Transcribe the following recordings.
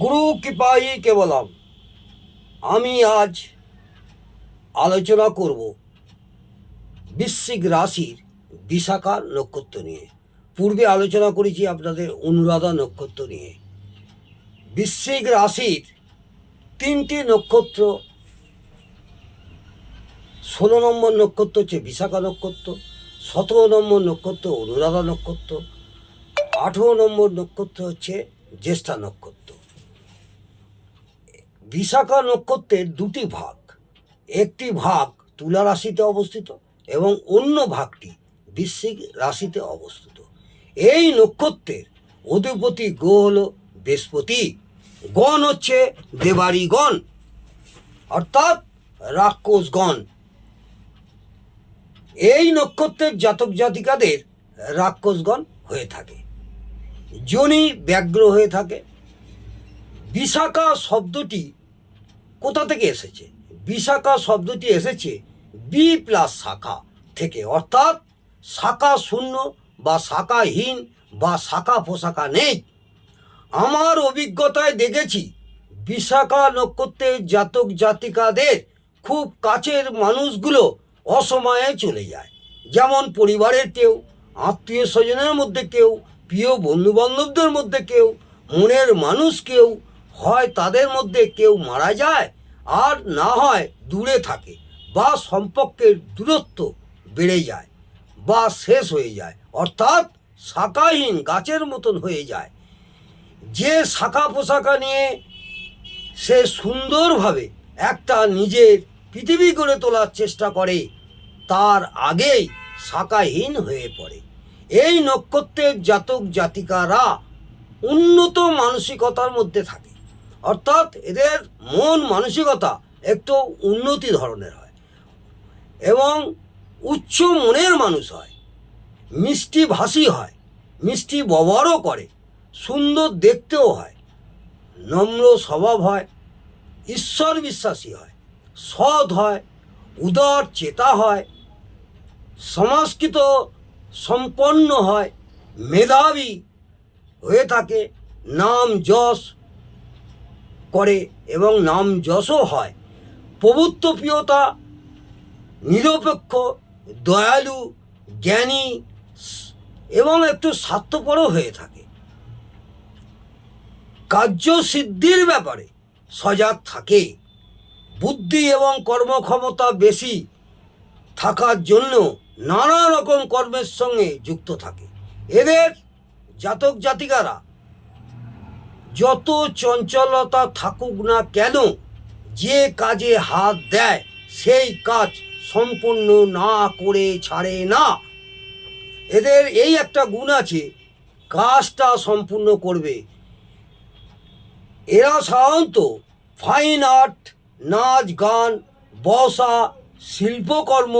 গুরু কৃপাই কেবলম। আমি আজ আলোচনা করব বৃশ্চিক রাশির বিশাখা নক্ষত্র নিয়ে। পূর্বে আলোচনা করেছি আপনাদের অনুরাধা নক্ষত্র নিয়ে। বৃশ্চিক রাশির তিনটি নক্ষত্র, 16 নম্বর নক্ষত্র হচ্ছে বিশাখা নক্ষত্র, 17 নম্বর নক্ষত্র অনুরাধা নক্ষত্র, 18 নম্বর নক্ষত্র হচ্ছে জ্যেষ্ঠা নক্ষত্র। বিশাখা নক্ষত্রের দুটি ভাগ, একটি ভাগ তুলা রাশিতে অবস্থিত এবং অন্য ভাগটি বৃশ্চিক রাশিতে অবস্থিত। এই নক্ষত্রের অধিপতি গ্রহ হল বৃহস্পতি। গণ হচ্ছে দেবারি গণ, অর্থাৎ রাক্ষসগণ। এই নক্ষত্রের জাতক জাতিকাদের রাক্ষসগণ হয়ে থাকে, যোনি ব্যগ্র হয়ে থাকে। বিশাখা শব্দটি কোথা থেকে এসেছে? বিশাখা শব্দটি এসেছে বি প্লাস শাখা থেকে, অর্থাৎ শাখা শূন্য বা শাখাহীন বা শাখা পোশাখা নেই। আমার অভিজ্ঞতায় দেখেছি বিশাখা নক্ষত্রের জাতক জাতিকাদের খুব কাছের মানুষগুলো অসময়ে চলে যায়। যেমন পরিবারের কেউ, আত্মীয় স্বজনের মধ্যে কেউ, প্রিয় বন্ধুবান্ধবদের মধ্যে কেউ, মনের মানুষ কেউ, হয় তাদের মধ্যে কেউ মারা যায়, আর না হয় দূরে থাকে, বা সম্পর্কের দূরত্ব বেড়ে যায় বা শেষ হয়ে যায়, অর্থাৎ শাখাহীন গাছের মতন হয়ে যায়। যে শাখা পোশাখা নিয়ে সে সুন্দরভাবে একটা নিজের পৃথিবী গড়ে তোলার চেষ্টা করে, তার আগেই শাখাহীন হয়ে পড়ে। এই নক্ষত্রের জাতক জাতিকারা উন্নত মানসিকতার মধ্যে থাকে, অর্থাৎ এদের মন মানসিকতা একটু উন্নতি ধরনের হয় এবং উচ্চ মনের মানুষ হয়, মিষ্টি ভাষী হয়, মিষ্টি ব্যবহারও করে, সুন্দর দেখতেও হয়, নম্র স্বভাব হয়, ঈশ্বর বিশ্বাসী হয়, সৎ হয়, উদার চেতা হয়, সংস্কৃত সম্পন্ন হয়, মেধাবী হয়ে থাকে, নাম যশ করে এবং নাম যশও হয়, প্রভুত্বপ্রিয়তা, নিরপেক্ষ, দয়ালু, জ্ঞানী এবং একটু স্বার্থপরও হয়ে থাকে। কার্যসিদ্ধির ব্যাপারে সজাগ থাকে, বুদ্ধি এবং কর্মক্ষমতা বেশি থাকার জন্য নানা রকম কর্মের সঙ্গে যুক্ত থাকে। এদের জাতক জাতিকারা যত চঞ্চলতা থাকুক না কেন, যে কাজে হাত দেয় সেই কাজ সম্পূর্ণ না করে ছাড়ে না। এদের এই একটা গুণ আছে, কাজটা সম্পূর্ণ করবে। এরা সাধারণত ফাইন আর্ট, নাচ গান, বসা, শিল্পকর্ম,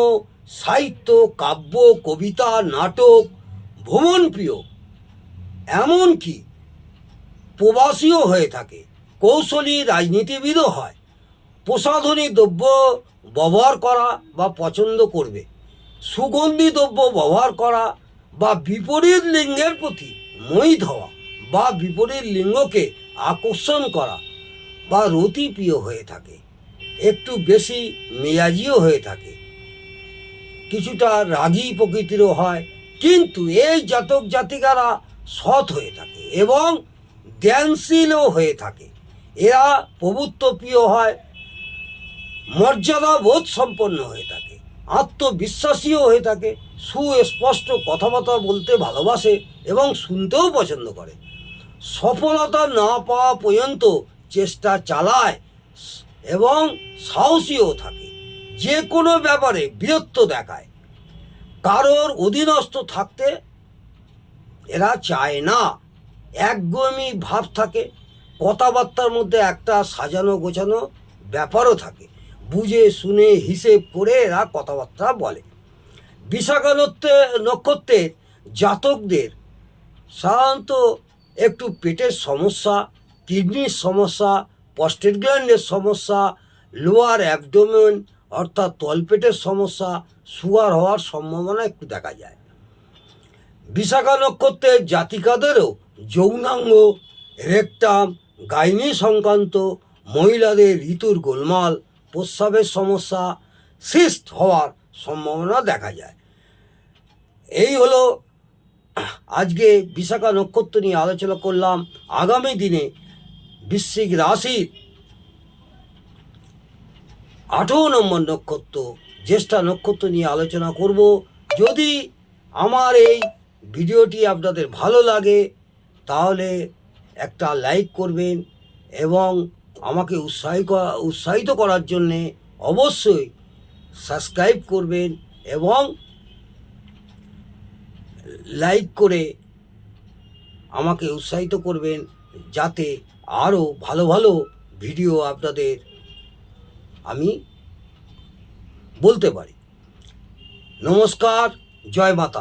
সাহিত্য, কাব্য, কবিতা, নাটক, ভ্রমণপ্রিয়, এমনকি প্রবাসীও হয়ে থাকে। কৌশলী রাজনীতিবিদও হয়। প্রসাধনী দ্রব্য ব্যবহার করা বা পছন্দ করবে, সুগন্ধি দ্রব্য ব্যবহার করা বা বিপরীত লিঙ্গের প্রতি মোহিত হওয়া বা বিপরীত লিঙ্গকে আকর্ষণ করা বা রতিপ্রিয় হয়ে থাকে। একটু বেশি মেজাজিও হয়ে থাকে, কিছুটা রাগী প্রকৃতিরও হয়। কিন্তু এই জাতক জাতিকারা সৎ হয়ে থাকে এবং জ্ঞানশীলও হয়ে থাকে। এরা প্রভুত্বপ্রিয় হয়, মর্যাদা বোধ সম্পন্ন হয়ে থাকে, আত্মবিশ্বাসীও হয়ে থাকে, সুস্পষ্ট কথাবার্তা বলতে ভালোবাসে এবং শুনতেও পছন্দ করে। সফলতা না পাওয়া পর্যন্ত চেষ্টা চালায় এবং সাহসীও থাকে। যে কোনো ব্যাপারে বীরত্ব দেখায়, কারোর অধীনস্থ থাকতে এরা চায় না। একগুঁয়েমি ভাব থাকে, কথাবার্তার মধ্যে একটা সাজানো গোছানো ব্যাপারও থাকে, বুঝে শুনে হিসেব করে এরা কথাবার্তা বলে। বিশাখা নক্ষত্রের জাতকদের সাধারণত একটু পেটের সমস্যা, কিডনির সমস্যা, প্রস্টেট গ্ল্যান্ডের সমস্যা, লোয়ার অ্যাবডোমেন অর্থাৎ তলপেটের সমস্যা, সুগার হওয়ার সম্ভাবনা একটু দেখা যায়। বিশাখা নক্ষত্রের জাতিকাদেরও যৌনাঙ্গ, রেকটাম, গাইনি সংক্রান্ত মহিলাদের ঋতুর গোলমাল, প্রস্রাবের সমস্যা, সিস্ট হওয়ার সম্ভাবনা দেখা যায়। এই হলো আজকে বিশাখা নক্ষত্র নিয়ে আলোচনা করলাম। আগামী দিনে বৃশ্চিক রাশির 18 নম্বর নক্ষত্র জ্যেষ্ঠা নক্ষত্র নিয়ে আলোচনা করব। যদি আমার এই ভিডিওটি আপনাদের ভালো লাগে তাহলে একটা লাইক করবেন এবং আমাকে উৎসাহিত করার জন্যে অবশ্যই সাবস্ক্রাইব করবেন এবং লাইক করে আমাকে উৎসাহিত করবেন যাতে আরও ভালো ভালো ভিডিও আপনাদের আমি বলতে পারি। নমস্কার, জয় মাতা।